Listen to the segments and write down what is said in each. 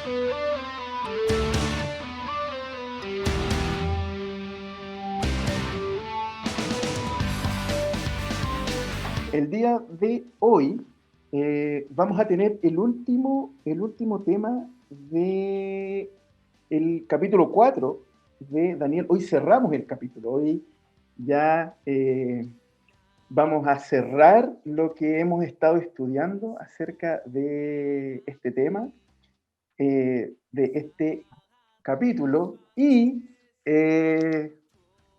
El día de hoy vamos a tener el último tema de el capítulo 4 de Daniel. Hoy cerramos el capítulo, hoy ya vamos a cerrar lo que hemos estado estudiando acerca de este tema, de este capítulo, y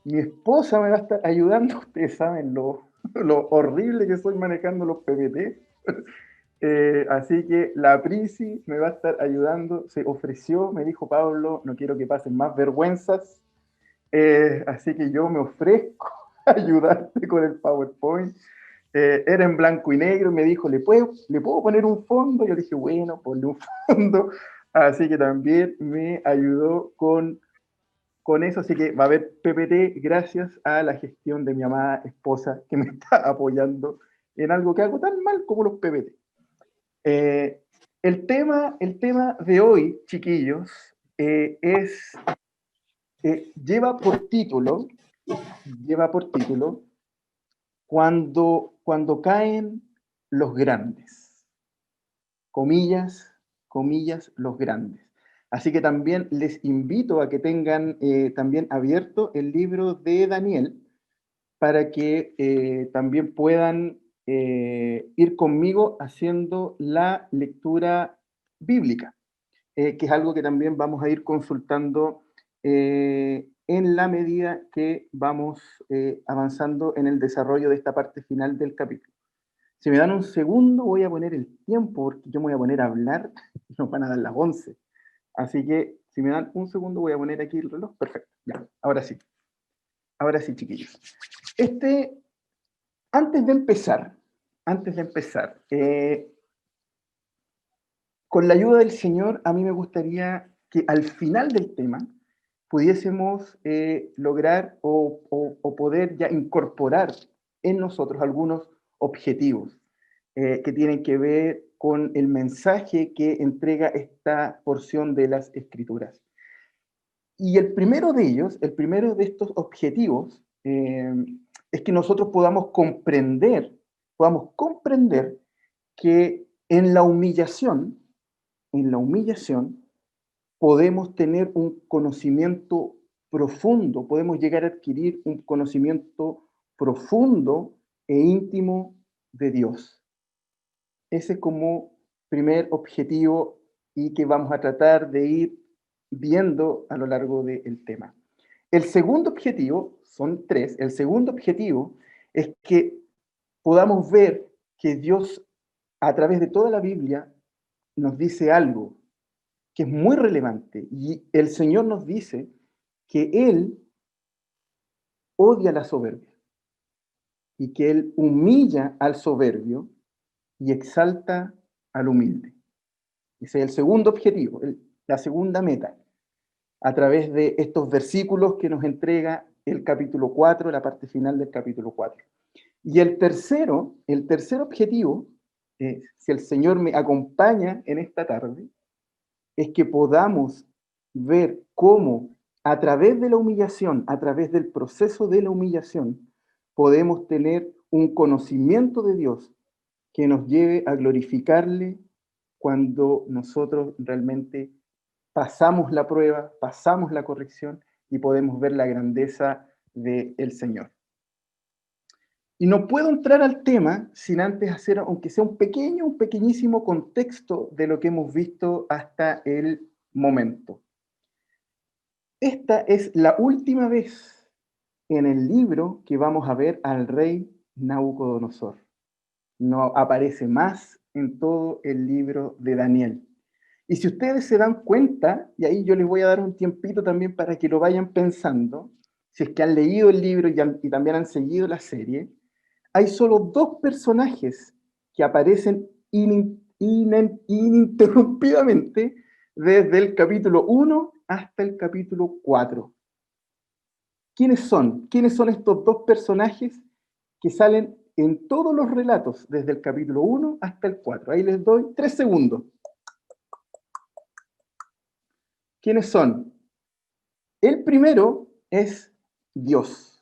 mi esposa me va a estar ayudando. Ustedes saben lo horrible que soy manejando los PPT. Así que la Prisi me va a estar ayudando. Se ofreció, me dijo: Pablo, no quiero que pasen más vergüenzas. Así que yo me ofrezco a ayudarte con el PowerPoint. Era en blanco y negro. Me dijo: ¿le puedo poner un fondo? Yo le dije: bueno, ponle un fondo. Así que también me ayudó con eso, así que va a haber PPT gracias a la gestión de mi amada esposa, que me está apoyando en algo que hago tan mal como los PPT. El tema de hoy, chiquillos, lleva por título cuando caen los grandes. Comillas, los grandes. Así que también les invito a que tengan también abierto el libro de Daniel para que también puedan ir conmigo haciendo la lectura bíblica, que es algo que también vamos a ir consultando en la medida que vamos avanzando en el desarrollo de esta parte final del capítulo. Si me dan un segundo, voy a poner el tiempo, porque yo me voy a poner a hablar y nos van a dar las 11. Así que, si me dan un segundo, voy a poner aquí el reloj. Perfecto, ya, ahora sí. Ahora sí, chiquillos. Antes de empezar, con la ayuda del Señor, a mí me gustaría que al final del tema pudiésemos lograr o poder ya incorporar en nosotros algunos objetivos que tienen que ver con el mensaje que entrega esta porción de las Escrituras. Y el primero de ellos, el primero de estos objetivos, es que nosotros podamos comprender que en la humillación, podemos tener un conocimiento profundo, podemos llegar a adquirir un conocimiento profundo e íntimo de Dios. Ese es como primer objetivo y que vamos a tratar de ir viendo a lo largo del tema. El segundo objetivo, son tres, el segundo objetivo es que podamos ver que Dios a través de toda la Biblia nos dice algo que es muy relevante, y el Señor nos dice que Él odia la soberbia y que Él humilla al soberbio y exalta al humilde. Ese es el segundo objetivo, la segunda meta, a través de estos versículos que nos entrega el capítulo 4, la parte final del capítulo 4. Y el tercer objetivo, si el Señor me acompaña en esta tarde, es que podamos ver cómo a través de la humillación, a través del proceso de la humillación, podemos tener un conocimiento de Dios que nos lleve a glorificarle cuando nosotros realmente pasamos la prueba, pasamos la corrección y podemos ver la grandeza del Señor. Y no puedo entrar al tema sin antes hacer, aunque sea un pequeñísimo contexto de lo que hemos visto hasta el momento. Esta es la última vez en el libro que vamos a ver al rey Nabucodonosor. No aparece más en todo el libro de Daniel. Y si ustedes se dan cuenta, y ahí yo les voy a dar un tiempito también para que lo vayan pensando, si es que han leído el libro y también han seguido la serie, hay solo dos personajes que aparecen ininterrumpidamente desde el capítulo 1 hasta el capítulo 4. ¿Quiénes son? ¿Quiénes son estos dos personajes que salen en todos los relatos desde el capítulo 1 hasta el 4? Ahí les doy 3 segundos. ¿Quiénes son? El primero es Dios.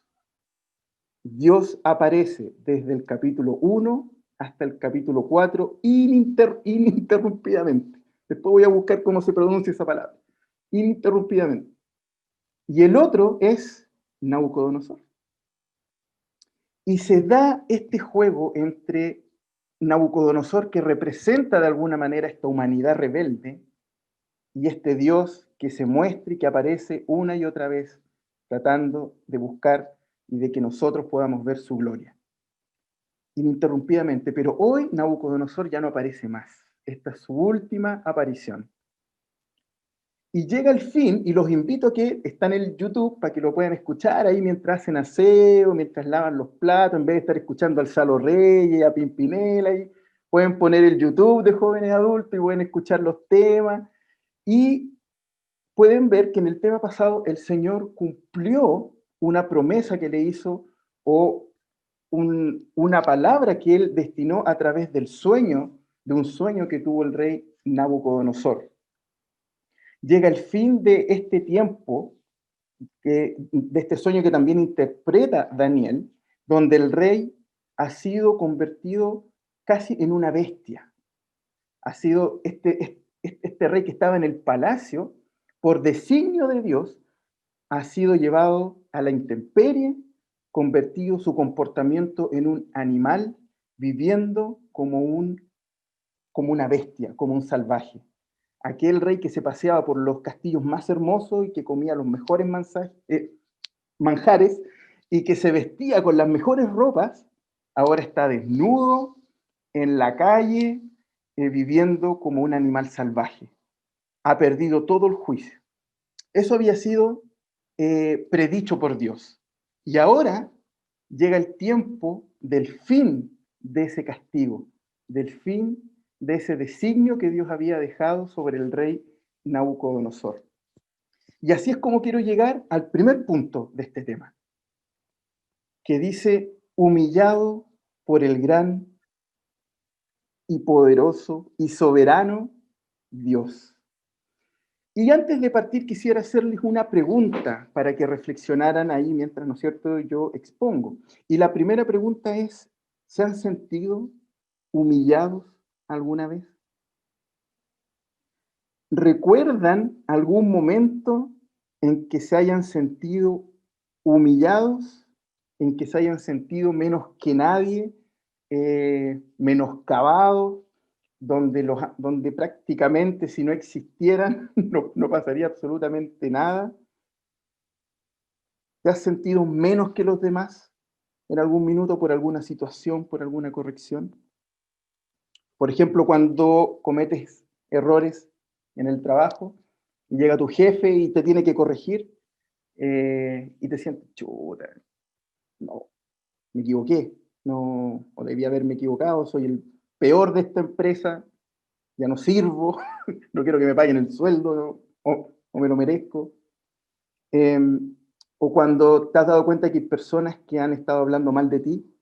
Dios aparece desde el capítulo 1 hasta el capítulo 4 ininterrumpidamente. Después voy a buscar cómo se pronuncia esa palabra. Ininterrumpidamente. Y el otro es Nabucodonosor. Y se da este juego entre Nabucodonosor, que representa de alguna manera esta humanidad rebelde, y este Dios que se muestra y que aparece una y otra vez, tratando de buscar y de que nosotros podamos ver su gloria. Ininterrumpidamente, pero hoy Nabucodonosor ya no aparece más. Esta es su última aparición. Y llega el fin, y los invito a que están en el YouTube para que lo puedan escuchar ahí mientras hacen aseo, mientras lavan los platos, en vez de estar escuchando al Salo Reyes, a Pimpinela, y pueden poner el YouTube de Jóvenes Adultos y pueden escuchar los temas. Y pueden ver que en el tema pasado el Señor cumplió una promesa que le hizo o una palabra que él destinó a través del sueño, de un sueño que tuvo el rey Nabucodonosor. Llega el fin de este tiempo, de este sueño que también interpreta Daniel, donde el rey ha sido convertido casi en una bestia. Ha sido este rey que estaba en el palacio, por designio de Dios, ha sido llevado a la intemperie, convertido su comportamiento en un animal, viviendo como una bestia, como un salvaje. Aquel rey que se paseaba por los castillos más hermosos y que comía los mejores manjares y que se vestía con las mejores ropas, ahora está desnudo en la calle, viviendo como un animal salvaje. Ha perdido todo el juicio. Eso había sido predicho por Dios. Y ahora llega el tiempo del fin de ese castigo, del fin de ese designio que Dios había dejado sobre el rey Nabucodonosor. Y así es como quiero llegar al primer punto de este tema, que dice, humillado por el gran y poderoso y soberano Dios. Y antes de partir quisiera hacerles una pregunta para que reflexionaran ahí mientras, ¿no es cierto?, yo expongo. Y la primera pregunta es, ¿se han sentido humillados alguna vez? ¿Recuerdan algún momento en que se hayan sentido humillados, en que se hayan sentido menos que nadie, menoscabados, donde prácticamente si no existieran no pasaría absolutamente nada? ¿Te has sentido menos que los demás en algún minuto por alguna situación, por alguna corrección? Por ejemplo, cuando cometes errores en el trabajo y llega tu jefe y te tiene que corregir, y te sientes, chuta, no, me equivoqué, no, o debí haberme equivocado, soy el peor de esta empresa, ya no sirvo, no quiero que me paguen el sueldo, ¿no? O me lo merezco. Em, o cuando te has dado cuenta que hay personas que han estado hablando mal de ti,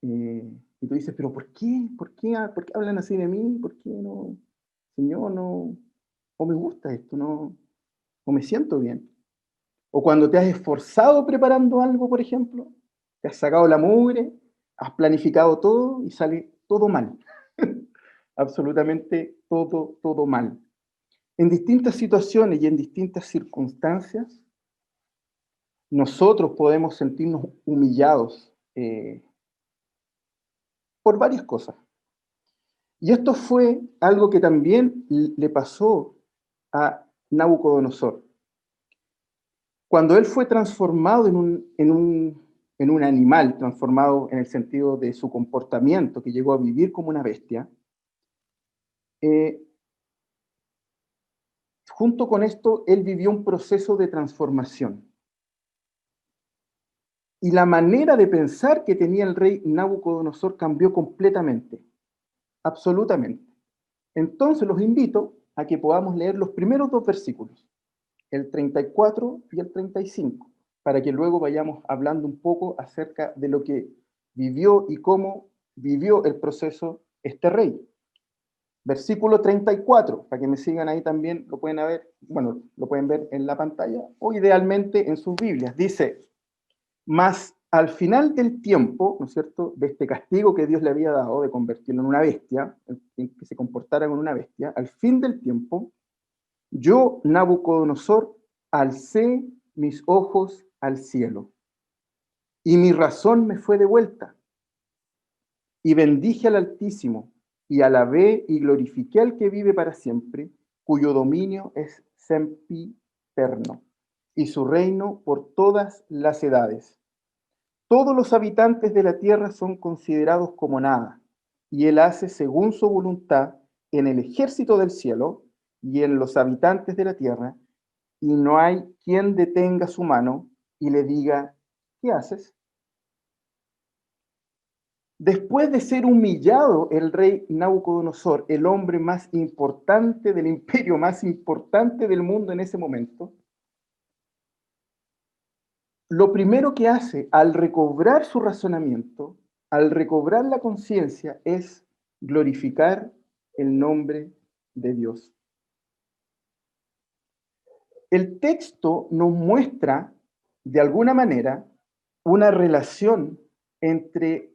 y tú dices, pero ¿por qué? ¿Por qué hablan así de mí? ¿Por qué no? Señor, no, o me gusta esto, no, o me siento bien. O cuando te has esforzado preparando algo, por ejemplo, te has sacado la mugre, has planificado todo y sale todo mal. Absolutamente todo mal. En distintas situaciones y en distintas circunstancias, nosotros podemos sentirnos humillados por varias cosas. Y esto fue algo que también le pasó a Nabucodonosor. Cuando él fue transformado en un animal, transformado en el sentido de su comportamiento, que llegó a vivir como una bestia, eh, junto con esto, él vivió un proceso de transformación. Y la manera de pensar que tenía el rey Nabucodonosor cambió completamente, absolutamente. Entonces los invito a que podamos leer los primeros dos versículos, el 34 y el 35, para que luego vayamos hablando un poco acerca de lo que vivió y cómo vivió el proceso este rey. Versículo 34, para que me sigan ahí también, lo pueden ver, bueno, lo pueden ver en la pantalla, o idealmente en sus Biblias. Dice, mas al final del tiempo, ¿no es cierto?, de este castigo que Dios le había dado de convertirlo en una bestia, en que se comportara como una bestia, al fin del tiempo, yo, Nabucodonosor, alcé mis ojos al cielo, y mi razón me fue devuelta, y bendije al Altísimo, y alabé y glorifiqué al que vive para siempre, cuyo dominio es sempiterno, y su reino por todas las edades. Todos los habitantes de la tierra son considerados como nada, y él hace según su voluntad en el ejército del cielo y en los habitantes de la tierra, y no hay quien detenga su mano y le diga, ¿qué haces? Después de ser humillado el rey Nabucodonosor, el hombre más importante del imperio, más importante del mundo en ese momento, lo primero que hace al recobrar su razonamiento, al recobrar la conciencia, es glorificar el nombre de Dios. El texto nos muestra, de alguna manera, una relación entre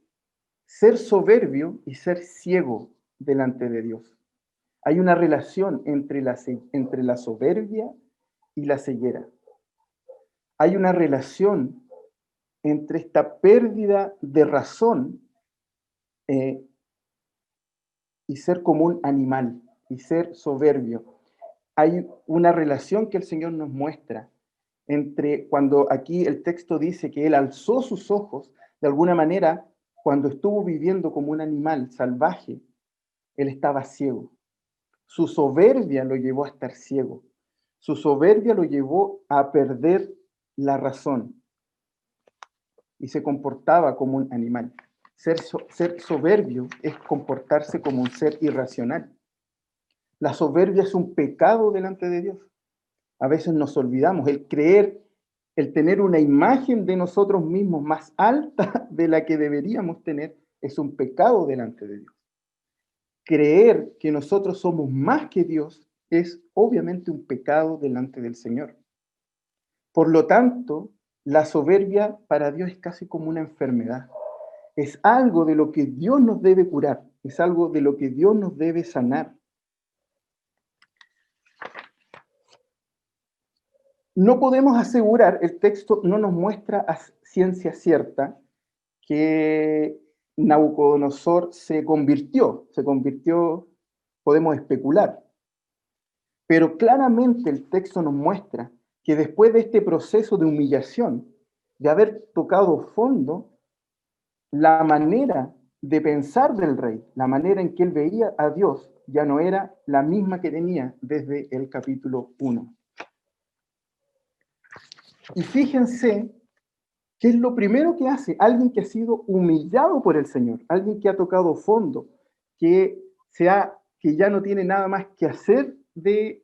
ser soberbio y ser ciego delante de Dios. Hay una relación entre la soberbia y la ceguera. Hay una relación entre esta pérdida de razón eh, y ser como un animal y ser soberbio. Hay una relación que el Señor nos muestra entre cuando aquí el texto dice que Él alzó sus ojos, de alguna manera, cuando estuvo viviendo como un animal salvaje, Él estaba ciego. Su soberbia lo llevó a estar ciego. Su soberbia lo llevó a perder la razón y se comportaba como un animal. Ser soberbio es comportarse como un ser irracional. La soberbia es un pecado delante de Dios. A veces nos olvidamos, el creer, el tener una imagen de nosotros mismos más alta de la que deberíamos tener, es un pecado delante de Dios. Creer que nosotros somos más que Dios es obviamente un pecado delante del Señor. Por lo tanto, la soberbia para Dios es casi como una enfermedad. Es algo de lo que Dios nos debe curar, es algo de lo que Dios nos debe sanar. No podemos asegurar, el texto no nos muestra a ciencia cierta que Nabucodonosor se convirtió, podemos especular, pero claramente el texto nos muestra que después de este proceso de humillación, de haber tocado fondo, la manera de pensar del rey, la manera en que él veía a Dios, ya no era la misma que tenía desde el capítulo 1. Y fíjense qué es lo primero que hace alguien que ha sido humillado por el Señor, alguien que ha tocado fondo, que ya no tiene nada más que hacer de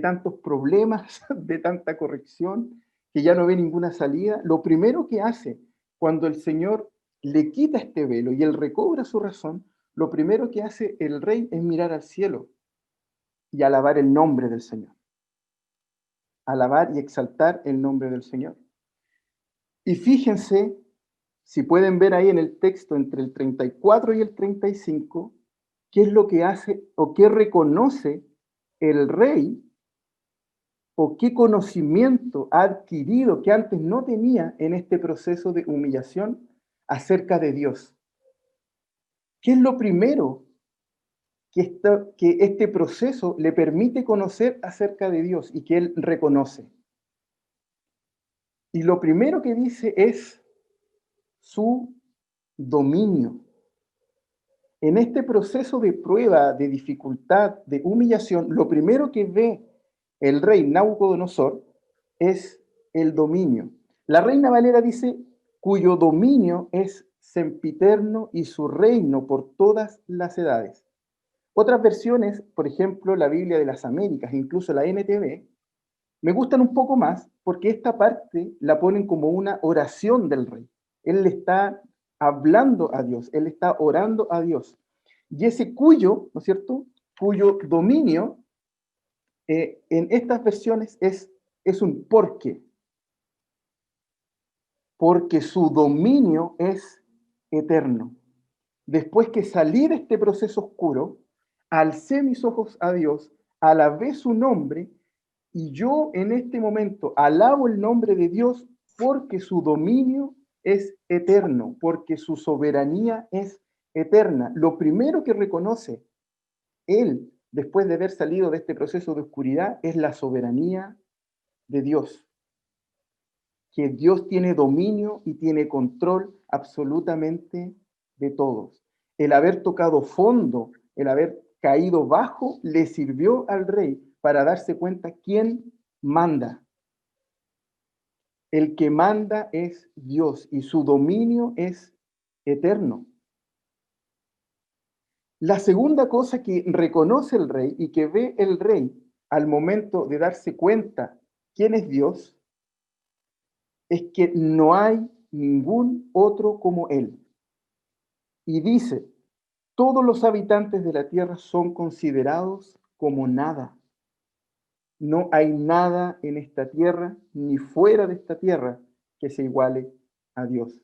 tantos problemas, de tanta corrección, que ya no ve ninguna salida. Lo primero que hace cuando el Señor le quita este velo y él recobra su razón, lo primero que hace el rey es mirar al cielo y alabar el nombre del Señor. Alabar y exaltar el nombre del Señor. Y fíjense, si pueden ver ahí en el texto entre el 34 y el 35, qué es lo que hace o qué reconoce el rey o qué conocimiento ha adquirido que antes no tenía en este proceso de humillación acerca de Dios. ¿Qué es lo primero que este proceso le permite conocer acerca de Dios y que él reconoce? Y lo primero que dice es su dominio. En este proceso de prueba, de dificultad, de humillación, lo primero que ve el rey Nabucodonosor es el dominio. La Reina Valera dice, cuyo dominio es sempiterno y su reino por todas las edades. Otras versiones, por ejemplo, la Biblia de las Américas, incluso la NTV, me gustan un poco más porque esta parte la ponen como una oración del rey. Él le está hablando a Dios, él está orando a Dios. Y ese cuyo, ¿no es cierto?, cuyo dominio en estas versiones es un porque su dominio es eterno. Después que salí de este proceso oscuro, alcé mis ojos a Dios, alabé su nombre, y yo en este momento alabo el nombre de Dios porque su dominio es eterno, porque su soberanía es eterna. Lo primero que reconoce él, después de haber salido de este proceso de oscuridad, es la soberanía de Dios, que Dios tiene dominio y tiene control absolutamente de todos. El haber tocado fondo, el haber caído bajo, le sirvió al rey para darse cuenta quién manda. El que manda es Dios y su dominio es eterno. La segunda cosa que reconoce el rey y que ve el rey al momento de darse cuenta quién es Dios, es que no hay ningún otro como él. Y dice, todos los habitantes de la tierra son considerados como nada. No hay nada en esta tierra ni fuera de esta tierra que se iguale a Dios.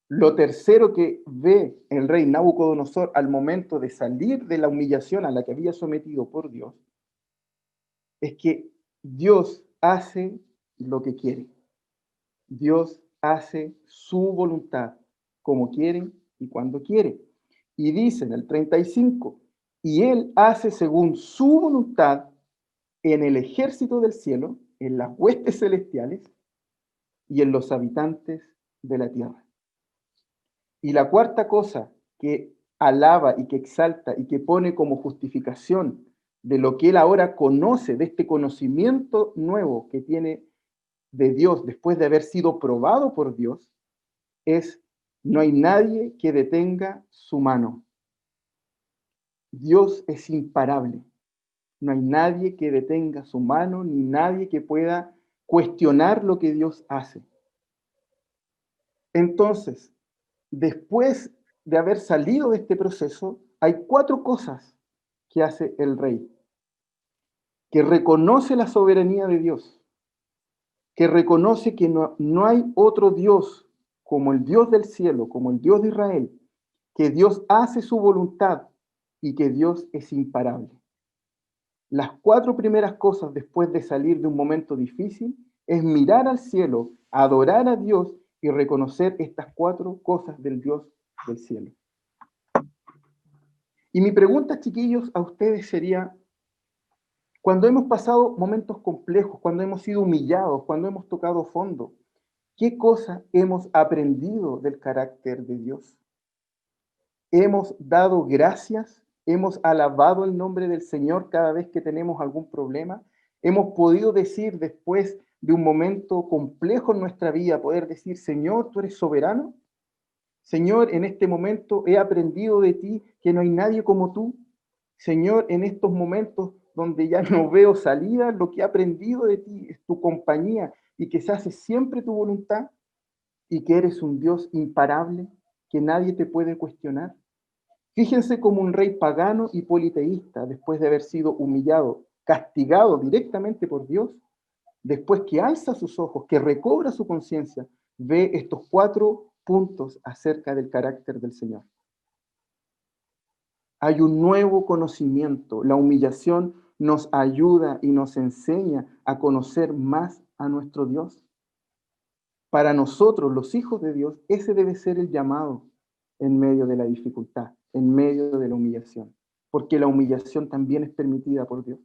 Lo tercero que ve el rey Nabucodonosor al momento de salir de la humillación a la que había sometido por Dios es que Dios hace lo que quiere. Dios hace su voluntad como quiere y cuando quiere. Y dice en el 35, y Él hace según su voluntad en el ejército del cielo, en las huestes celestiales y en los habitantes de la tierra. Y la cuarta cosa que alaba y que exalta y que pone como justificación de lo que él ahora conoce, de este conocimiento nuevo que tiene de Dios después de haber sido probado por Dios, es no hay nadie que detenga su mano. Dios es imparable. No hay nadie que detenga su mano ni nadie que pueda cuestionar lo que Dios hace. Entonces, después de haber salido de este proceso, hay cuatro cosas que hace el rey. Que reconoce la soberanía de Dios, que reconoce que no hay otro Dios como el Dios del cielo, como el Dios de Israel, que Dios hace su voluntad y que Dios es imparable. Las cuatro primeras cosas después de salir de un momento difícil es mirar al cielo, adorar a Dios y reconocer estas cuatro cosas del Dios del cielo. Y mi pregunta, chiquillos, a ustedes sería, cuando hemos pasado momentos complejos, cuando hemos sido humillados, cuando hemos tocado fondo, ¿qué cosa hemos aprendido del carácter de Dios? ¿Hemos dado gracias? ¿Hemos alabado el nombre del Señor cada vez que tenemos algún problema? ¿Hemos podido decir después de un momento complejo en nuestra vida, poder decir, Señor, tú eres soberano? Señor, en este momento he aprendido de ti que no hay nadie como tú. Señor, en estos momentos donde ya no veo salida, lo que he aprendido de ti es tu compañía y que se hace siempre tu voluntad y que eres un Dios imparable, que nadie te puede cuestionar. Fíjense como un rey pagano y politeísta, después de haber sido humillado, castigado directamente por Dios, después que alza sus ojos, que recobra su conciencia, ve estos cuatro puntos acerca del carácter del Señor. Hay un nuevo conocimiento. La humillación nos ayuda y nos enseña a conocer más a nuestro Dios. Para nosotros, los hijos de Dios, ese debe ser el llamado en medio de la dificultad, en medio de la humillación, porque la humillación también es permitida por Dios.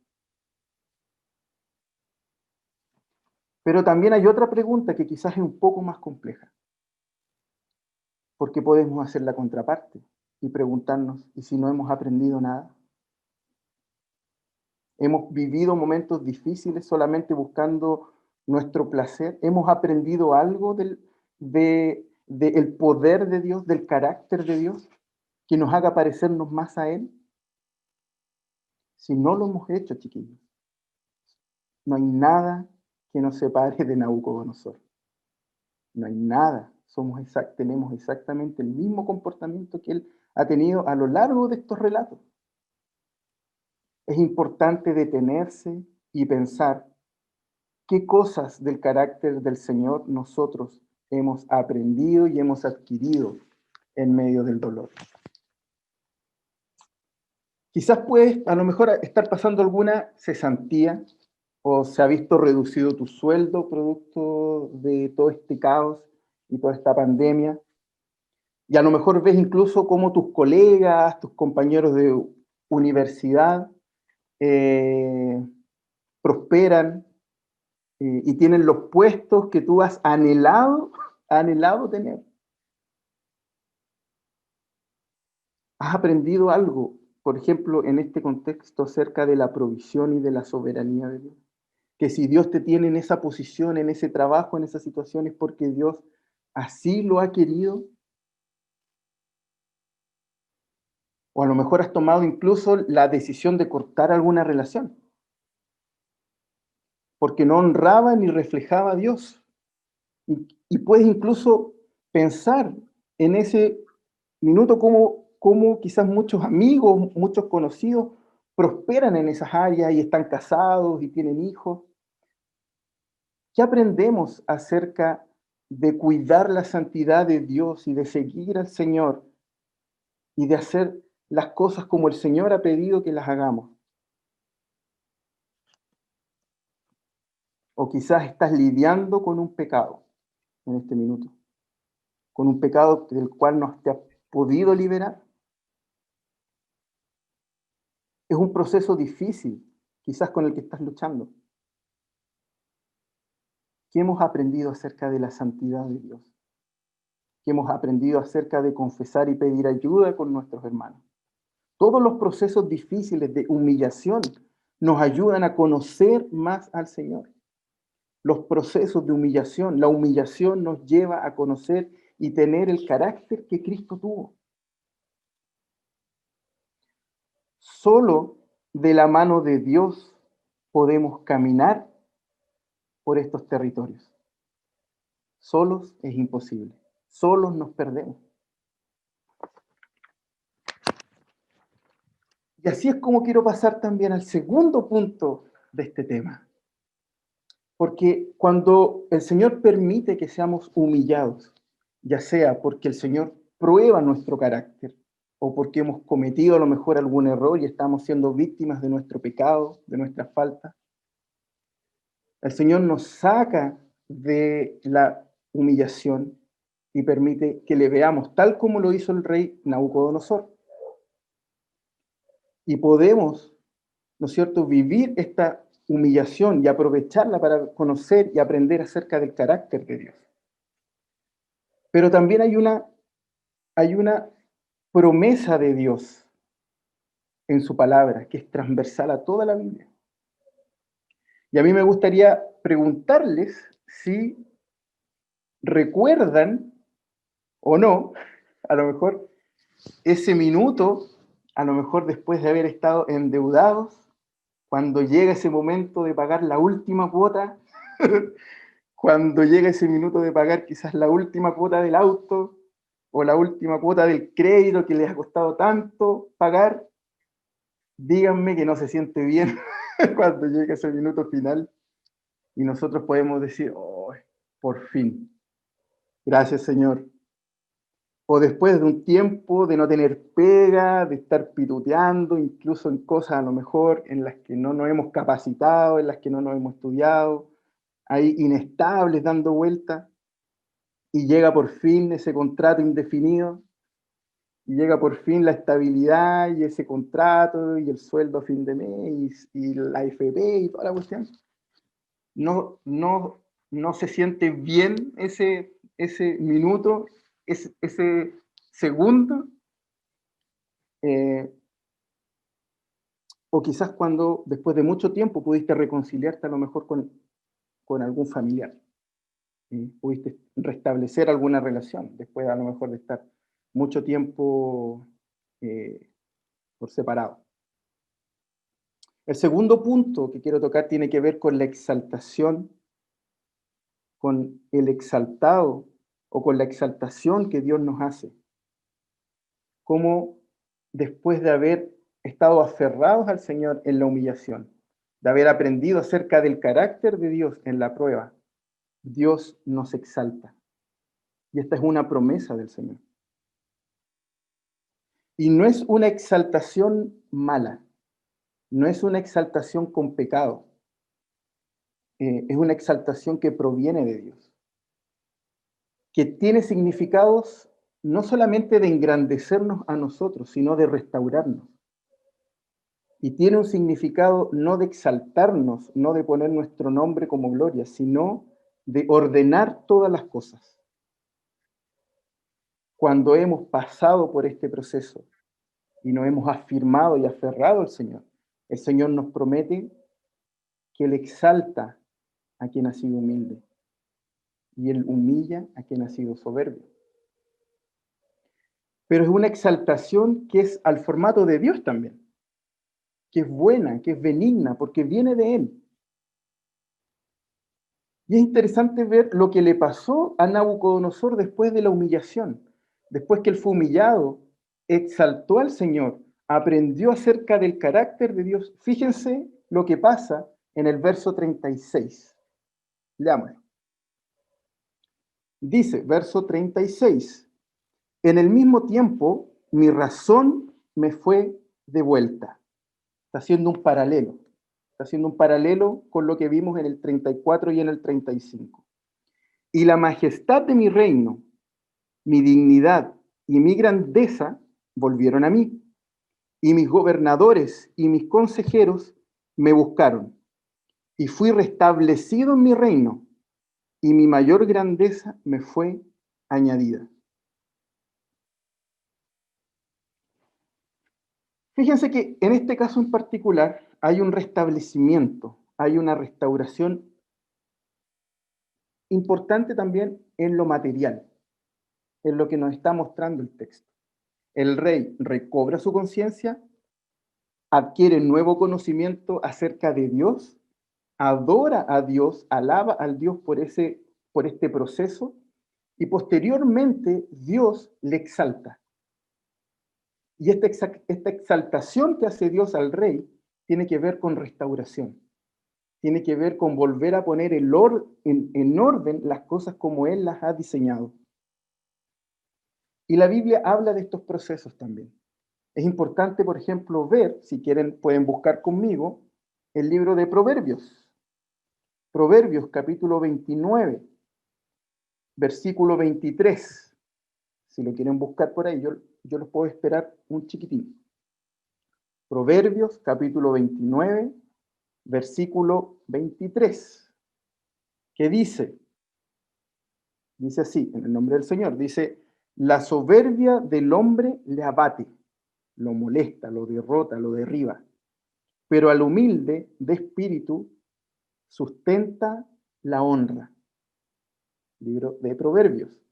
Pero también hay otra pregunta que quizás es un poco más compleja, porque podemos hacer la contraparte y preguntarnos, ¿y si no hemos aprendido nada? ¿Hemos vivido momentos difíciles solamente buscando nuestro placer? ¿Hemos aprendido algo del poder de Dios, del carácter de Dios, que nos haga parecernos más a Él? Si no lo hemos hecho, chiquillos, no hay nada que nos separe de Nabucodonosor. No hay nada. Tenemos exactamente el mismo comportamiento que él ha tenido a lo largo de estos relatos. Es importante detenerse y pensar qué cosas del carácter del Señor nosotros hemos aprendido y hemos adquirido en medio del dolor. Quizás puedes a lo mejor estar pasando alguna cesantía o se ha visto reducido tu sueldo producto de todo este caos y toda esta pandemia. Y a lo mejor ves incluso cómo tus colegas, tus compañeros de universidad prosperan y tienen los puestos que tú has anhelado tener. ¿Has aprendido algo, por ejemplo, en este contexto acerca de la provisión y de la soberanía de Dios? Que si Dios te tiene en esa posición, en ese trabajo, en esa situación, es porque Dios así lo ha querido. O a lo mejor has tomado incluso la decisión de cortar alguna relación, porque no honraba ni reflejaba a Dios. Y puedes incluso pensar en ese minuto cómo quizás muchos amigos, muchos conocidos prosperan en esas áreas y están casados y tienen hijos. ¿Qué aprendemos acerca de cuidar la santidad de Dios y de seguir al Señor y de hacer las cosas como el Señor ha pedido que las hagamos? O quizás estás lidiando con un pecado en este minuto, con un pecado del cual no te has podido liberar. Es un proceso difícil, quizás con el que estás luchando. ¿Qué hemos aprendido acerca de la santidad de Dios? ¿Qué hemos aprendido acerca de confesar y pedir ayuda con nuestros hermanos? Todos los procesos difíciles de humillación nos ayudan a conocer más al Señor. Los procesos de humillación, la humillación nos lleva a conocer y tener el carácter que Cristo tuvo. Solo de la mano de Dios podemos caminar por estos territorios. Solos es imposible. Solos nos perdemos. Y así es como quiero pasar también al segundo punto de este tema. Porque cuando el Señor permite que seamos humillados, ya sea porque el Señor prueba nuestro carácter o porque hemos cometido a lo mejor algún error y estamos siendo víctimas de nuestro pecado, de nuestras faltas, el Señor nos saca de la humillación y permite que le veamos tal como lo hizo el rey Nabucodonosor. Y podemos, ¿no es cierto?, vivir esta humillación y aprovecharla para conocer y aprender acerca del carácter de Dios. Pero también hay una promesa de Dios en su palabra que es transversal a toda la Biblia. Y a mí me gustaría preguntarles si recuerdan o no, a lo mejor ese minuto, a lo mejor después de haber estado endeudados, cuando llega ese momento de pagar la última cuota, cuando llega ese minuto de pagar quizás la última cuota del auto o la última cuota del crédito que les ha costado tanto pagar, díganme que no se siente bien cuando llega ese minuto final y nosotros podemos decir, oh, por fin, gracias Señor. O después de un tiempo de no tener pega, de estar pituteando, incluso en cosas a lo mejor en las que no nos hemos capacitado, en las que no nos hemos estudiado, ahí inestables dando vueltas, y llega por fin ese contrato indefinido, y llega por fin la estabilidad y ese contrato y el sueldo a fin de mes y la AFP y toda la cuestión. No se siente bien ese minuto, ese segundo, eh, o quizás cuando después de mucho tiempo pudiste reconciliarte a lo mejor con algún familiar, pudiste restablecer alguna relación después a lo mejor de estar mucho tiempo eh, por separado. El segundo punto que quiero tocar tiene que ver con la exaltación, con el exaltado o con la exaltación que Dios nos hace. cómo después de haber estado aferrados al Señor en la humillación, de haber aprendido acerca del carácter de Dios en la prueba, Dios nos exalta. Y esta es una promesa del Señor. Y no es una exaltación mala, no es una exaltación con pecado, es una exaltación que proviene de Dios, que tiene significados no solamente de engrandecernos a nosotros, sino de restaurarnos. Y tiene un significado no de exaltarnos, no de poner nuestro nombre como gloria, sino de ordenar todas las cosas. Cuando hemos pasado por este proceso y nos hemos afirmado y aferrado al Señor, el Señor nos promete que Él exalta a quien ha sido humilde y Él humilla a quien ha sido soberbio. Pero es una exaltación que es al formato de Dios también, que es buena, que es benigna, porque viene de Él. Y es interesante ver lo que le pasó a Nabucodonosor después de la humillación. Después que él fue humillado, exaltó al Señor, aprendió acerca del carácter de Dios. Fíjense lo que pasa en el verso 36. Leámoslo. Dice, verso 36, en el mismo tiempo mi razón me fue devuelta. Está haciendo un paralelo. Está haciendo un paralelo con lo que vimos en el 34 y en el 35. Y la majestad de mi reino, mi dignidad y mi grandeza volvieron a mí. Y mis gobernadores y mis consejeros me buscaron. Y fui restablecido en mi reino, y mi mayor grandeza me fue añadida. Fíjense que en este caso en particular hay un restablecimiento, hay una restauración importante también en lo material, en lo que nos está mostrando el texto. El rey recobra su conciencia, adquiere nuevo conocimiento acerca de Dios, adora a Dios, alaba al Dios por este proceso, y posteriormente Dios le exalta. Y esta exaltación que hace Dios al rey tiene que ver con restauración, tiene que ver con volver a poner en orden las cosas como Él las ha diseñado. Y la Biblia habla de estos procesos también. Es importante, por ejemplo, ver, si quieren, pueden buscar conmigo, el libro de Proverbios. Proverbios capítulo 29, versículo 23. Si lo quieren buscar por ahí, yo los puedo esperar un chiquitín. Proverbios capítulo 29, versículo 23. ¿Qué dice? Dice así, en el nombre del Señor, dice, la soberbia del hombre le abate, lo molesta, lo derrota, lo derriba, pero al humilde de espíritu sustenta la honra. Libro de Proverbios.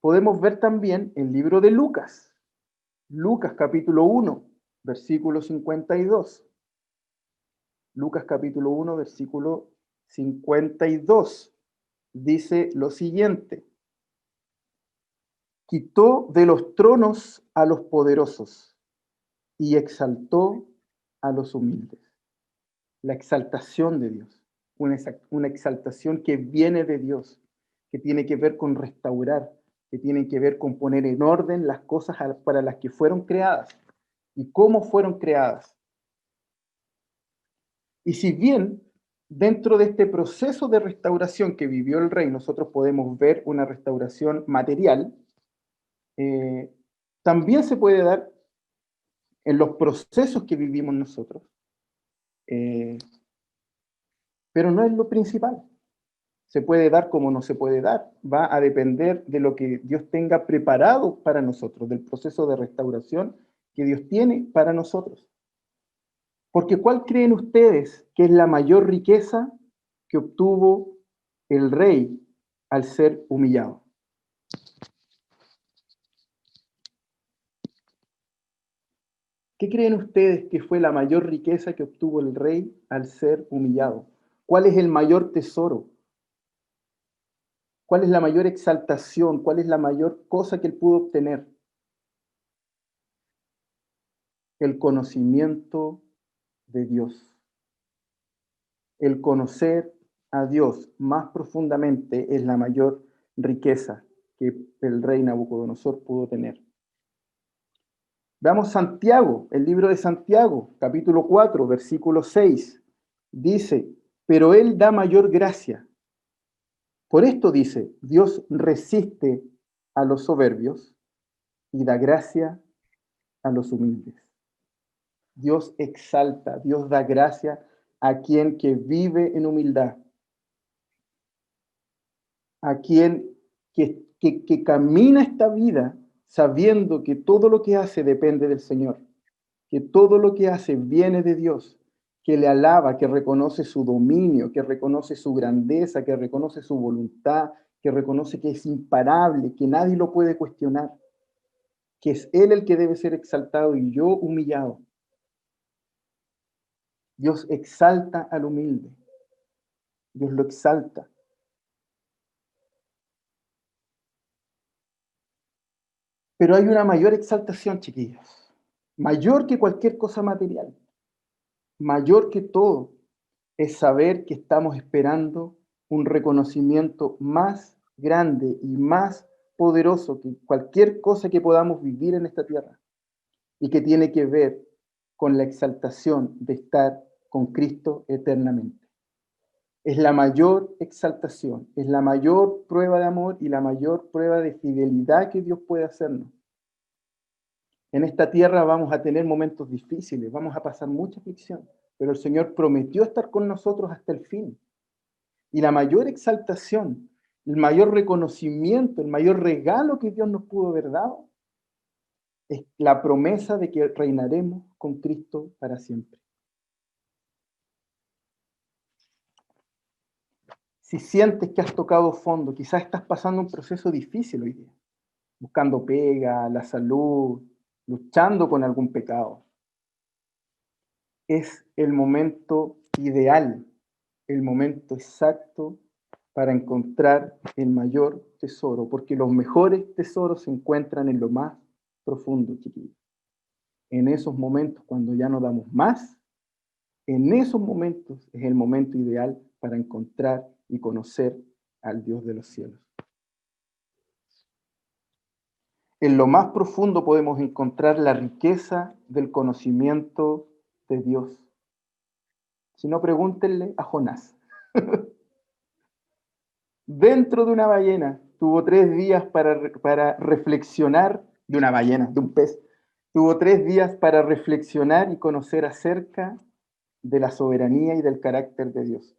Podemos ver también el libro de Lucas. Lucas capítulo 1, versículo 52. Lucas capítulo 1, versículo 52. Dice lo siguiente. Quitó de los tronos a los poderosos y exaltó a los humildes. La exaltación de Dios. Una exaltación que viene de Dios, que tiene que ver con restaurar, que tiene que ver con poner en orden las cosas para las que fueron creadas y cómo fueron creadas. Y si bien dentro de este proceso de restauración que vivió el rey, nosotros podemos ver una restauración material, también se puede dar en los procesos que vivimos nosotros, pero no es lo principal. Se puede dar como no se puede dar. Va a depender de lo que Dios tenga preparado para nosotros, del proceso de restauración que Dios tiene para nosotros. Porque ¿cuál creen ustedes que es la mayor riqueza que obtuvo el rey al ser humillado? ¿Qué creen ustedes que fue la mayor riqueza que obtuvo el rey al ser humillado? ¿Cuál es el mayor tesoro? ¿Cuál es la mayor exaltación? ¿Cuál es la mayor cosa que él pudo obtener? el conocimiento de Dios. El conocer a Dios más profundamente es la mayor riqueza que el rey Nabucodonosor pudo tener. Veamos Santiago, el libro de Santiago, capítulo 4, versículo 6. Dice, pero Él da mayor gracia. Por esto dice, Dios resiste a los soberbios y da gracia a los humildes. Dios exalta, Dios da gracia a quien que vive en humildad, a quien que camina esta vida sabiendo que todo lo que hace depende del Señor, que todo lo que hace viene de Dios, que le alaba, que reconoce su dominio, que reconoce su grandeza, que reconoce su voluntad, que reconoce que es imparable, que nadie lo puede cuestionar, que es Él el que debe ser exaltado y yo humillado. Dios exalta al humilde. Dios lo exalta. Pero hay una mayor exaltación, chiquillos, mayor que cualquier cosa material, mayor que todo, es saber que estamos esperando un reconocimiento más grande y más poderoso que cualquier cosa que podamos vivir en esta tierra y que tiene que ver con la exaltación de estar con Cristo eternamente. Es la mayor exaltación, es la mayor prueba de amor y la mayor prueba de fidelidad que Dios puede hacernos. En esta tierra vamos a tener momentos difíciles, vamos a pasar mucha aflicción, pero el Señor prometió estar con nosotros hasta el fin. Y la mayor exaltación, el mayor reconocimiento, el mayor regalo que Dios nos pudo haber dado, es la promesa de que reinaremos con Cristo para siempre. Si sientes que has tocado fondo, quizás estás pasando un proceso difícil hoy día, buscando pega, la salud, luchando con algún pecado. Es el momento ideal, el momento exacto para encontrar el mayor tesoro, porque los mejores tesoros se encuentran en lo más profundo, chiquillos. En esos momentos, cuando ya no damos más, en esos momentos es el momento ideal para encontrar y conocer al Dios de los cielos. En lo más profundo podemos encontrar la riqueza del conocimiento de Dios. Si no, pregúntenle a Jonás. Dentro de una ballena, tuvo 3 días para reflexionar, de una ballena, de un pez, tuvo 3 días para reflexionar y conocer acerca de la soberanía y del carácter de Dios.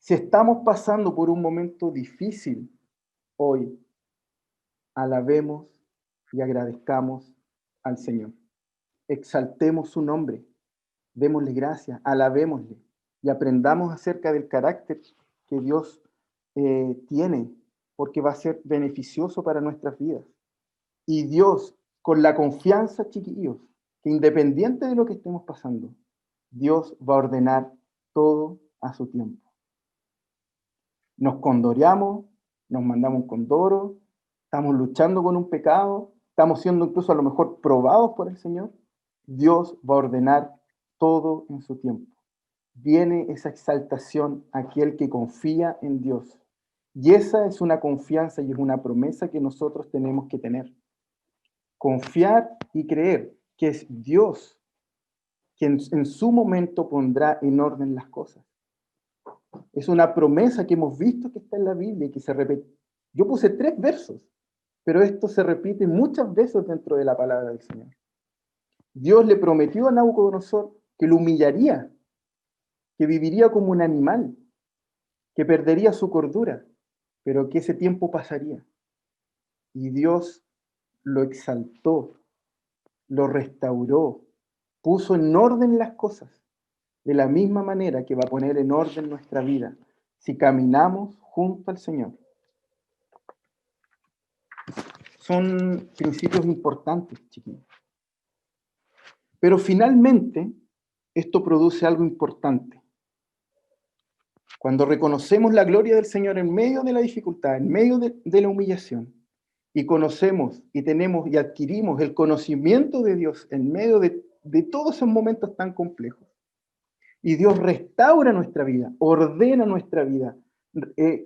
Si estamos pasando por un momento difícil hoy, alabemos y agradezcamos al Señor. Exaltemos su nombre, démosle gracias, alabémosle y aprendamos acerca del carácter que Dios tiene, porque va a ser beneficioso para nuestras vidas. Y Dios, con la confianza, chiquillos, que independiente de lo que estemos pasando, Dios va a ordenar todo a su tiempo. Nos condoreamos, nos mandamos un condoro, estamos luchando con un pecado, estamos siendo incluso a lo mejor probados por el Señor. Dios va a ordenar todo en su tiempo. Viene esa exaltación a aquel que confía en Dios. Y esa es una confianza y es una promesa que nosotros tenemos que tener. Confiar y creer que es Dios quien en su momento pondrá en orden las cosas. Es una promesa que hemos visto que está en la Biblia y que se repite. Yo puse 3 versos, pero esto se repite muchas veces dentro de la palabra del Señor. Dios le prometió a Nabucodonosor que lo humillaría, que viviría como un animal, que perdería su cordura, pero que ese tiempo pasaría. Y Dios lo exaltó, lo restauró, puso en orden las cosas, de la misma manera que va a poner en orden nuestra vida si caminamos junto al Señor. Son principios importantes, chiquillos. Pero finalmente, esto produce algo importante. Cuando reconocemos la gloria del Señor en medio de la dificultad, en medio de la humillación, y conocemos y tenemos y adquirimos el conocimiento de Dios en medio de todos esos momentos tan complejos, y Dios restaura nuestra vida, ordena nuestra vida,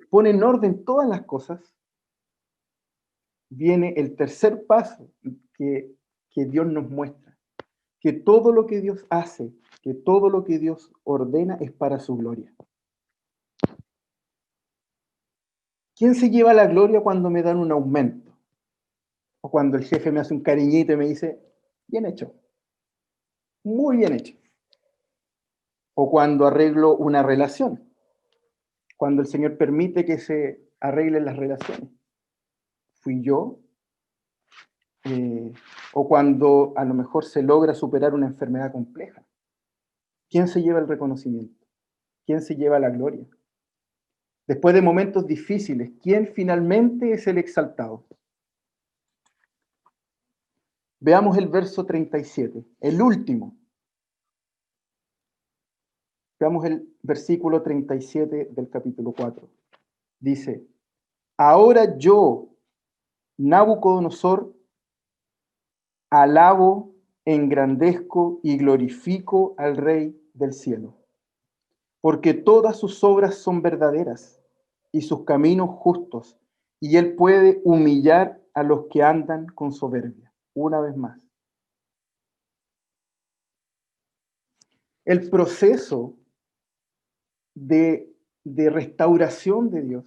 pone en orden todas las cosas, viene el tercer paso que Dios nos muestra, que todo lo que Dios hace, que todo lo que Dios ordena es para su gloria. ¿Quién se lleva la gloria cuando me dan un aumento? O cuando el jefe me hace un cariñito y me dice, bien hecho, muy bien hecho. O cuando arreglo una relación, cuando el Señor permite que se arreglen las relaciones. ¿Fui yo? O cuando a lo mejor se logra superar una enfermedad compleja. ¿Quién se lleva el reconocimiento? ¿Quién se lleva la gloria? Después de momentos difíciles, ¿quién finalmente es el exaltado? Veamos el verso 37, el último. Veamos el versículo 37 del capítulo 4. Dice, ahora yo, Nabucodonosor, alabo, engrandezco y glorifico al Rey del cielo, porque todas sus obras son verdaderas y sus caminos justos, y él puede humillar a los que andan con soberbia. Una vez más. El proceso de, de restauración de Dios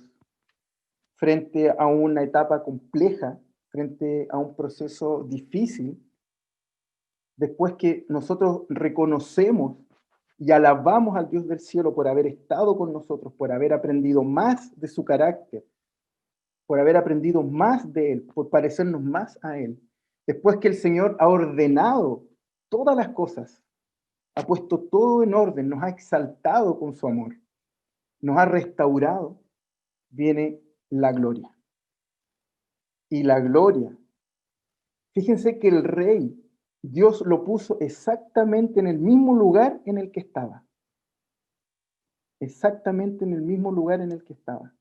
frente a una etapa compleja, frente a un proceso difícil, después que nosotros reconocemos y alabamos al Dios del cielo por haber estado con nosotros, por haber aprendido más de su carácter, por haber aprendido más de Él, por parecernos más a Él. Después que el Señor ha ordenado todas las cosas, ha puesto todo en orden, nos ha exaltado con su amor, nos ha restaurado, viene la gloria. Y la gloria, fíjense que el rey, Dios lo puso exactamente en el mismo lugar en el que estaba. Exactamente en el mismo lugar en el que estaba.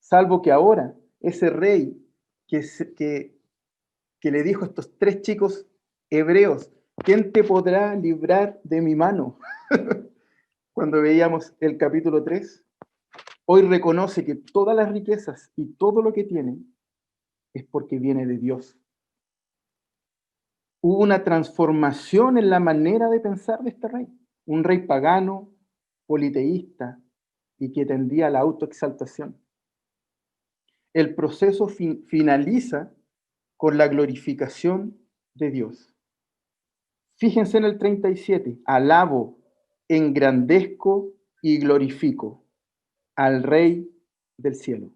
Salvo que ahora ese rey que le dijo a estos tres chicos hebreos, ¿quién te podrá librar de mi mano? Cuando veíamos el capítulo 3, hoy reconoce que todas las riquezas y todo lo que tiene es porque viene de Dios. Hubo una transformación en la manera de pensar de este rey. Un rey pagano, politeísta y que tendía a la autoexaltación. El proceso finaliza con la glorificación de Dios. Fíjense en el 37, alabo, engrandezco y glorifico al Rey del cielo.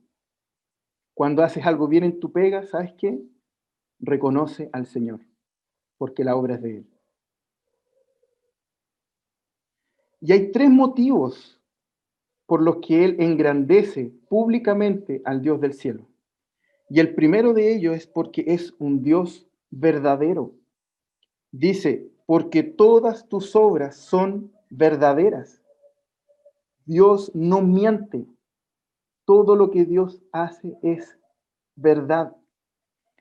Cuando haces algo bien en tu pega, ¿sabes qué? Reconoce al Señor, porque la obra es de Él. Y hay tres motivos por los que Él engrandece públicamente al Dios del cielo. Y el primero de ellos es porque es un Dios verdadero. Dice, porque todas tus obras son verdaderas. Dios no miente. Todo lo que Dios hace es verdad.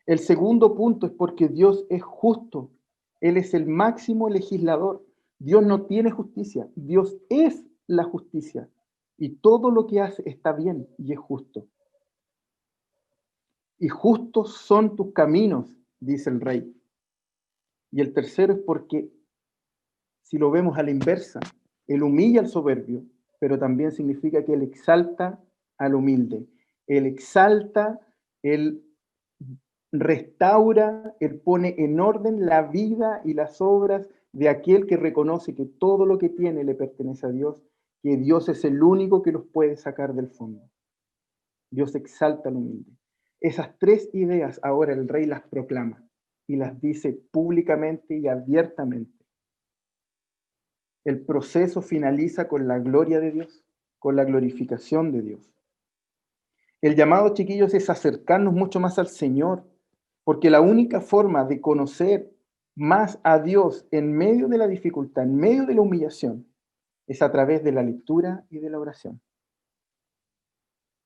El segundo punto es porque Dios es justo. Él es el máximo legislador. Dios no tiene justicia. Dios es la justicia. Y todo lo que hace está bien y es justo. Y justos son tus caminos, dice el rey. Y el tercero es porque, si lo vemos a la inversa, Él humilla al soberbio, pero también significa que Él exalta al humilde. Él exalta, Él restaura, Él pone en orden la vida y las obras de aquel que reconoce que todo lo que tiene le pertenece a Dios, que Dios es el único que los puede sacar del fondo. Dios exalta al humilde. Esas tres ideas ahora el rey las proclama y las dice públicamente y abiertamente. El proceso finaliza con la gloria de Dios, con la glorificación de Dios. El llamado, chiquillos, es acercarnos mucho más al Señor, porque la única forma de conocer más a Dios en medio de la dificultad, en medio de la humillación, es a través de la lectura y de la oración.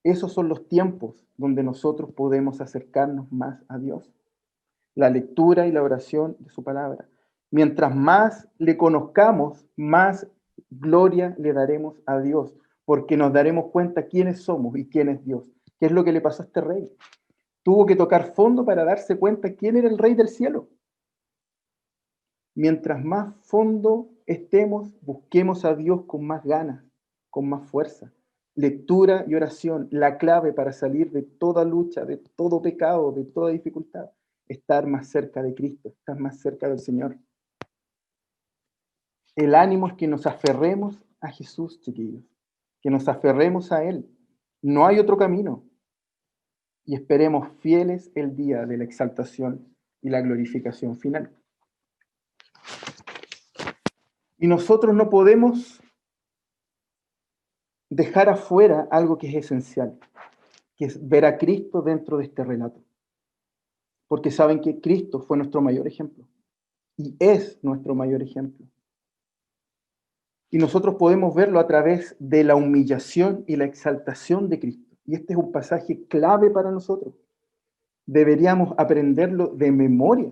Esos son los tiempos donde nosotros podemos acercarnos más a Dios. La lectura y la oración de su palabra. Mientras más le conozcamos, más gloria le daremos a Dios, porque nos daremos cuenta quiénes somos y quién es Dios. ¿Qué es lo que le pasó a este rey? Tuvo que tocar fondo para darse cuenta quién era el rey del cielo. Mientras más fondo estemos, busquemos a Dios con más ganas, con más fuerza. Lectura y oración, la clave para salir de toda lucha, de todo pecado, de toda dificultad. Estar más cerca de Cristo, estar más cerca del Señor. El ánimo es que nos aferremos a Jesús, chiquillos, que nos aferremos a Él. No hay otro camino. Y esperemos fieles el día de la exaltación y la glorificación final. Y nosotros no podemos dejar afuera algo que es esencial, que es ver a Cristo dentro de este relato. Porque saben que Cristo fue nuestro mayor ejemplo y es nuestro mayor ejemplo. Y nosotros podemos verlo a través de la humillación y la exaltación de Cristo. Y este es un pasaje clave para nosotros. Deberíamos aprenderlo de memoria.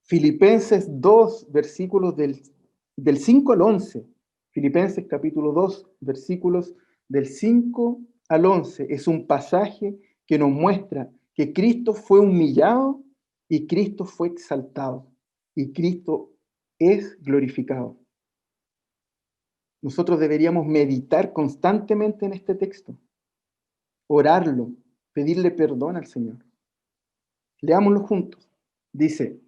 Filipenses 2, versículos del 5 al 11. Filipenses capítulo 2, versículos del 5 al 11. Es un pasaje que nos muestra que Cristo fue humillado y Cristo fue exaltado. Y Cristo es glorificado. Nosotros deberíamos meditar constantemente en este texto, orarlo, pedirle perdón al Señor. Leámoslo juntos. Dice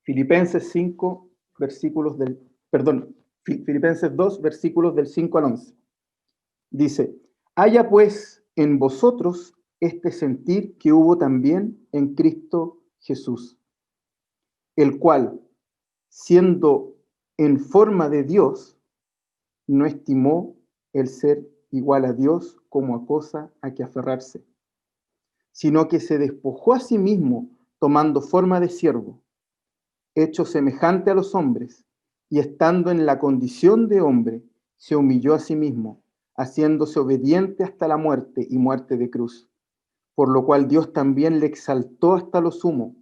Filipenses 5, versículos del, perdón, Filipenses 2, versículos del 5 al 11. Dice, haya pues en vosotros este sentir que hubo también en Cristo Jesús, el cual, siendo en forma de Dios, no estimó el ser igual a Dios como a cosa a que aferrarse, sino que se despojó a sí mismo tomando forma de siervo, hecho semejante a los hombres, y estando en la condición de hombre, se humilló a sí mismo, haciéndose obediente hasta la muerte y muerte de cruz, por lo cual Dios también le exaltó hasta lo sumo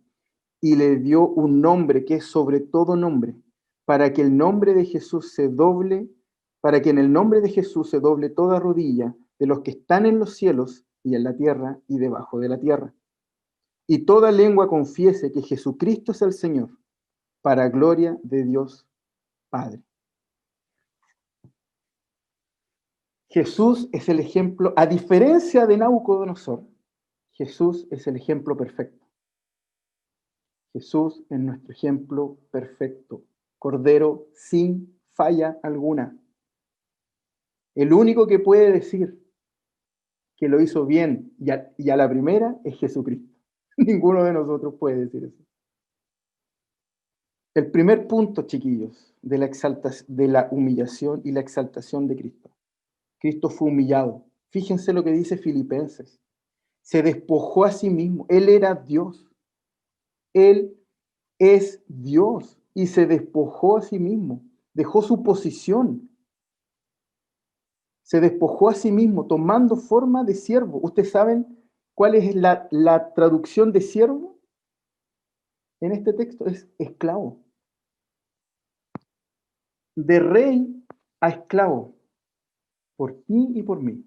y le dio un nombre que es sobre todo nombre, para que el nombre de Jesús se doble, para que en el nombre de Jesús se doble toda rodilla de los que están en los cielos y en la tierra y debajo de la tierra. Y toda lengua confiese que Jesucristo es el Señor, para gloria de Dios Padre. Jesús es el ejemplo, a diferencia de Nabucodonosor, Jesús es el ejemplo perfecto. Jesús es nuestro ejemplo perfecto, Cordero sin falla alguna. El único que puede decir que lo hizo bien y a la primera es Jesucristo. Ninguno de nosotros puede decir eso. El primer punto, chiquillos, de la humillación y la exaltación de Cristo. Cristo fue humillado. Fíjense lo que dice Filipenses. Se despojó a sí mismo. Él era Dios. Él es Dios y se despojó a sí mismo. Dejó su posición. Se despojó a sí mismo tomando forma de siervo. ¿Ustedes saben cuál es la traducción de siervo? En este texto es esclavo. De rey a esclavo, por ti y por mí.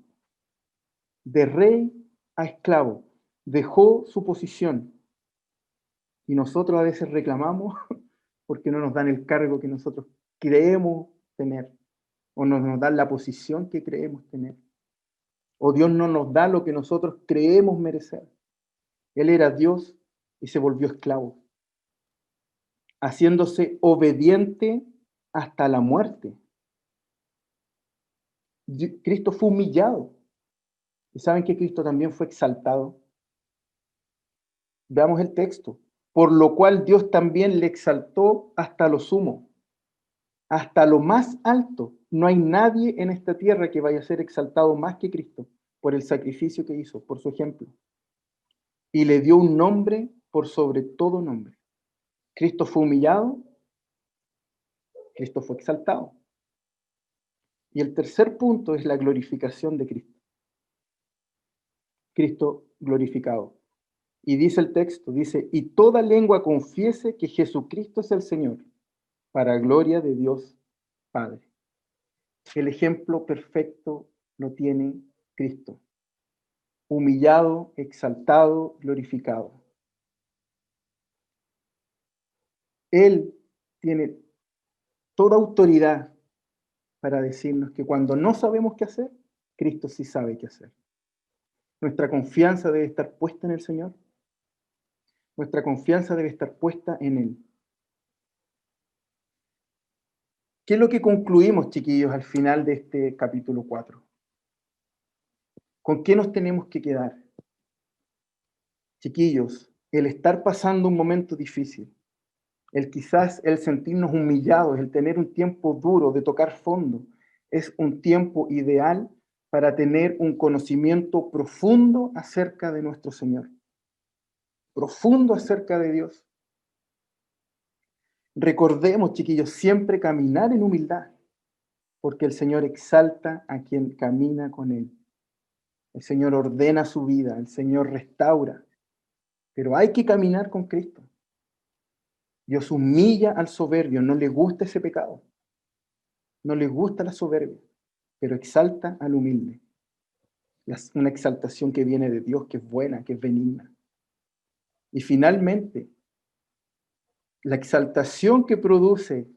De rey a esclavo. Dejó su posición. Y nosotros a veces reclamamos porque no nos dan el cargo que nosotros creemos tener, o no nos dan la posición que creemos tener, o Dios no nos da lo que nosotros creemos merecer. Él era Dios y se volvió esclavo, haciéndose obediente hasta la muerte. Cristo fue humillado. ¿Y saben que Cristo también fue exaltado? Veamos el texto. Por lo cual Dios también le exaltó hasta lo sumo, hasta lo más alto. No hay nadie en esta tierra que vaya a ser exaltado más que Cristo por el sacrificio que hizo, por su ejemplo. Y le dio un nombre por sobre todo nombre. Cristo fue humillado, Cristo fue exaltado. Y el tercer punto es la glorificación de Cristo. Cristo glorificado. Y dice el texto, dice, y toda lengua confiese que Jesucristo es el Señor, para gloria de Dios Padre. El ejemplo perfecto lo tiene Cristo. Humillado, exaltado, glorificado. Él tiene toda autoridad para decirnos que cuando no sabemos qué hacer, Cristo sí sabe qué hacer. Nuestra confianza debe estar puesta en el Señor. Nuestra confianza debe estar puesta en Él. ¿Qué es lo que concluimos, chiquillos, al final de este capítulo 4? ¿Con qué nos tenemos que quedar? Chiquillos, el estar pasando un momento difícil, quizás el sentirnos humillados, el tener un tiempo duro de tocar fondo, es un tiempo ideal para tener un conocimiento profundo acerca de nuestro Señor, profundo acerca de Dios. Recordemos, chiquillos, siempre caminar en humildad, porque el Señor exalta a quien camina con Él. El Señor ordena su vida, el Señor restaura, pero hay que caminar con Cristo. Dios humilla al soberbio, no le gusta ese pecado, no le gusta la soberbia, pero exalta al humilde. Es una exaltación que viene de Dios, que es buena, que es benigna. Y finalmente, la exaltación que produce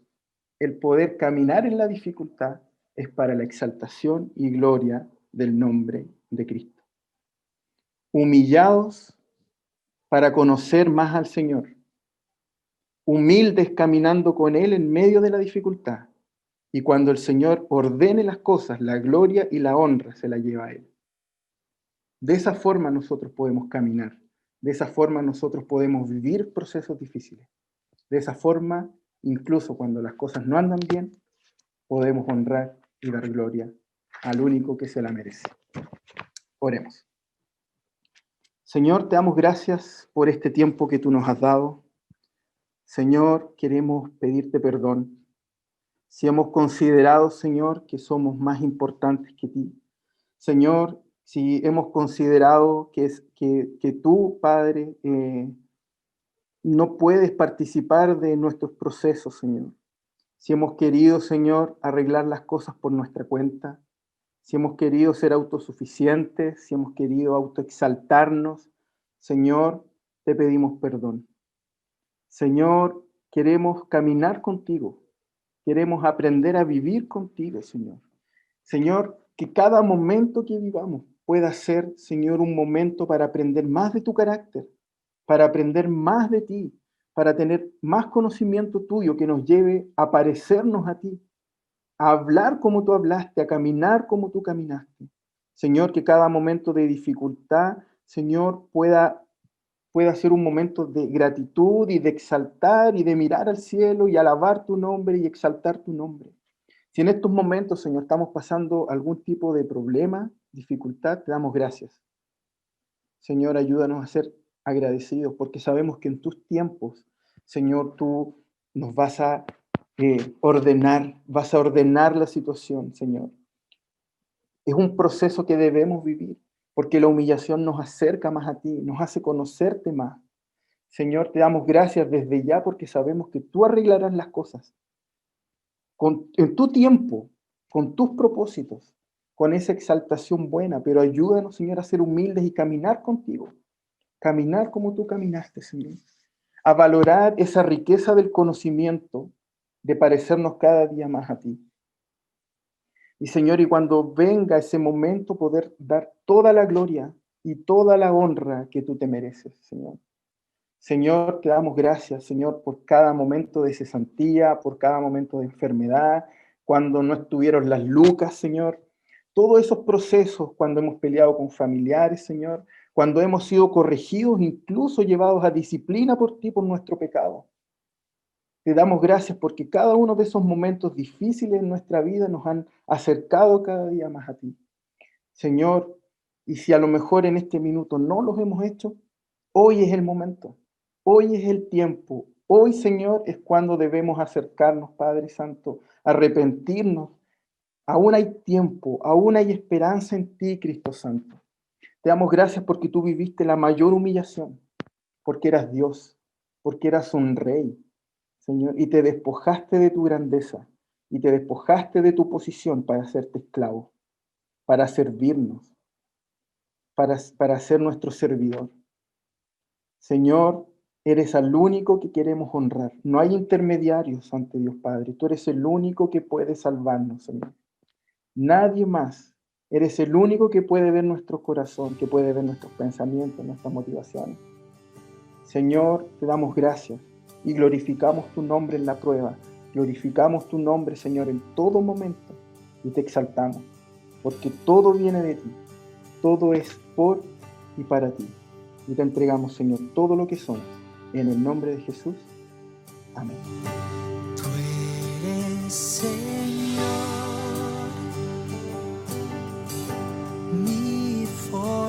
el poder caminar en la dificultad es para la exaltación y gloria del nombre de Cristo. Humillados para conocer más al Señor, humildes caminando con Él en medio de la dificultad, y cuando el Señor ordene las cosas, la gloria y la honra se la lleva a Él. De esa forma nosotros podemos caminar, de esa forma nosotros podemos vivir procesos difíciles, de esa forma, incluso cuando las cosas no andan bien, podemos honrar y dar gloria al único que se la merece. Oremos. Señor, te damos gracias por este tiempo que tú nos has dado. Señor, queremos pedirte perdón si hemos considerado, Señor, que somos más importantes que ti. Señor, si hemos considerado que tú, Padre, no puedes participar de nuestros procesos, Señor. Si hemos querido, Señor, arreglar las cosas por nuestra cuenta, si hemos querido ser autosuficientes, si hemos querido autoexaltarnos, Señor, te pedimos perdón. Señor, queremos caminar contigo, queremos aprender a vivir contigo, Señor. Señor, que cada momento que vivamos pueda ser, Señor, un momento para aprender más de tu carácter, para aprender más de ti, para tener más conocimiento tuyo que nos lleve a parecernos a ti, a hablar como tú hablaste, a caminar como tú caminaste. Señor, que cada momento de dificultad, Señor, pueda ser un momento de gratitud y de exaltar y de mirar al cielo y alabar tu nombre y exaltar tu nombre. Si en estos momentos, Señor, estamos pasando algún tipo de problema, dificultad, te damos gracias. Señor, ayúdanos a ser agradecidos porque sabemos que en tus tiempos, Señor, tú nos vas a ordenar la situación, Señor. Es un proceso que debemos vivir porque la humillación nos acerca más a ti, nos hace conocerte más. Señor, te damos gracias desde ya porque sabemos que tú arreglarás las cosas en tu tiempo, con tus propósitos, con esa exaltación buena, pero ayúdanos, Señor, a ser humildes y caminar contigo, caminar como tú caminaste, Señor, a valorar esa riqueza del conocimiento, de parecernos cada día más a ti. Y Señor, y cuando venga ese momento, poder dar toda la gloria y toda la honra que tú te mereces, Señor. Señor, te damos gracias, Señor, por cada momento de cesantía, por cada momento de enfermedad, cuando no estuvieron las lucas, Señor. Todos esos procesos, cuando hemos peleado con familiares, Señor, cuando hemos sido corregidos, incluso llevados a disciplina por ti, por nuestro pecado. Te damos gracias porque cada uno de esos momentos difíciles en nuestra vida nos han acercado cada día más a ti. Señor, y si a lo mejor en este minuto no los hemos hecho, hoy es el momento, hoy es el tiempo, hoy, Señor, es cuando debemos acercarnos, Padre Santo, arrepentirnos. Aún hay tiempo, aún hay esperanza en ti, Cristo Santo. Te damos gracias porque tú viviste la mayor humillación, porque eras Dios, porque eras un rey, Señor, y te despojaste de tu grandeza, y te despojaste de tu posición para hacerte esclavo, para servirnos, para ser nuestro servidor. Señor, eres el único que queremos honrar. No hay intermediarios ante Dios Padre. Tú eres el único que puede salvarnos, Señor. Nadie más. Eres el único que puede ver nuestro corazón, que puede ver nuestros pensamientos, nuestras motivaciones. Señor, te damos gracias y glorificamos tu nombre en la prueba. Glorificamos tu nombre, Señor, en todo momento y te exaltamos, porque todo viene de ti. Todo es por y para ti. Y te entregamos, Señor, todo lo que somos. En el nombre de Jesús. Amén. Tú eres, Señor, mi fortaleza,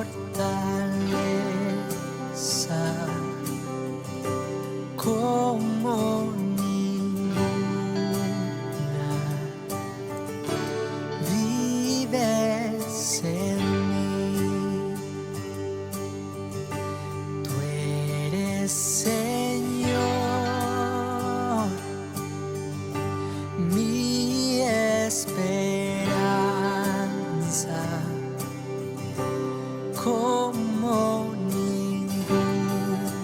como ninguna. Vives en mí. Tú eres, Señor, mi esperanza, como ninguna.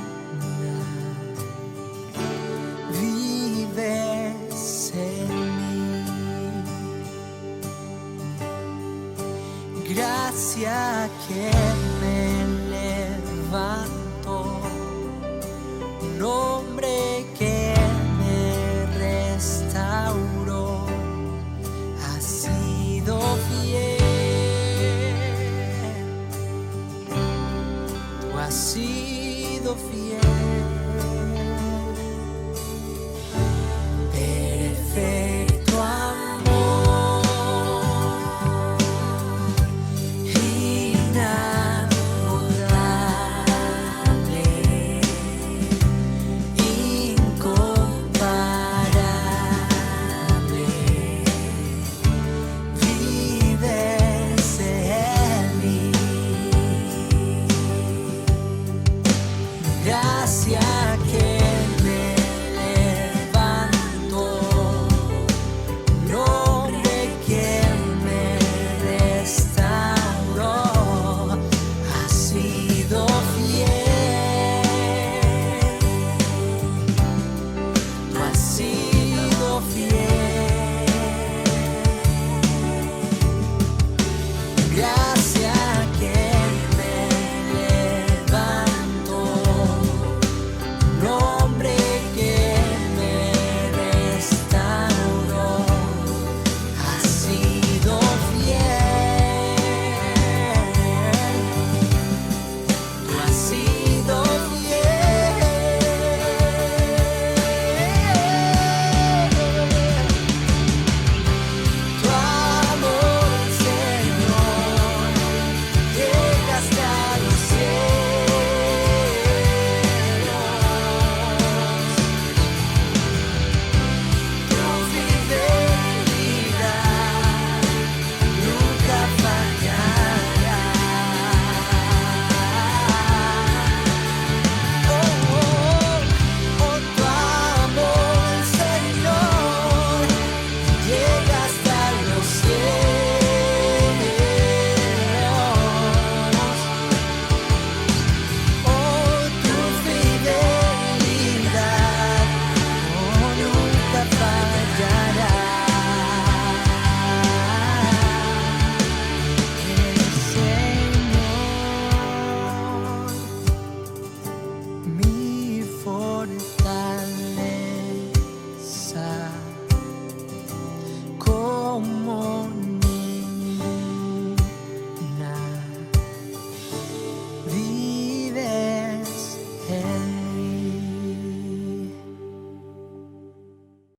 Vives en mí. Gracia que